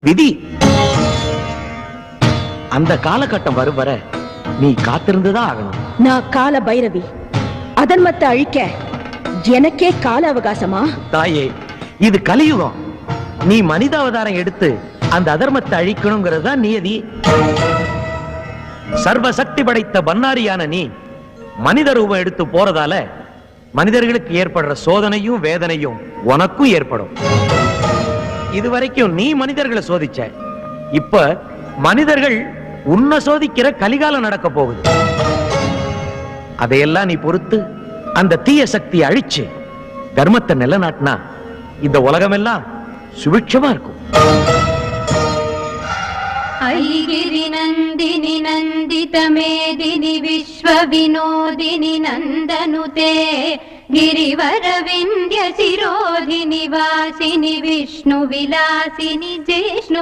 விதி. அந்த காலகட்டம் வரும் வர நீ காத்திருந்துதான் ஆகணும். நான் கால பைரவி, அதர்மத்தை அழிக்க எனக்கே கால அவகாசமா? தாயே, இது கலியுகம். நீ மனித அவதாரம் எடுத்து அந்த அதர்மத்தை அழிக்கணுங்கிறது தான் நியதி. சர்வ சக்தி படைத்த பன்னாரியான நீ மனித ரூபம் எடுத்து போறதால மனிதர்களுக்கு ஏற்படுற சோதனையும் வேதனையும் உனக்கும் ஏற்படும். இதுவரைக்கும் நீ மனிதர்களை சோதிச்ச, இப்ப மனிதர்கள் உன்னை சோதிக்கிற கலிகாலம் நடக்க போகுது. அதையெல்லாம் நீ பொறுத்து அந்த தீய சக்தியை அழிச்சு தர்மத்தை நிலைநாட்டினா இந்த உலகமெல்லாம் சுபிட்சமா இருக்கும். ஐகிரி நந்தினி நந்தித மேதினி விஸ்வ வினோதினி நந்தனுதே गिरिवर विंध्य शिरोधिनि वासिनि विष्णु विलासिनि जिष्णु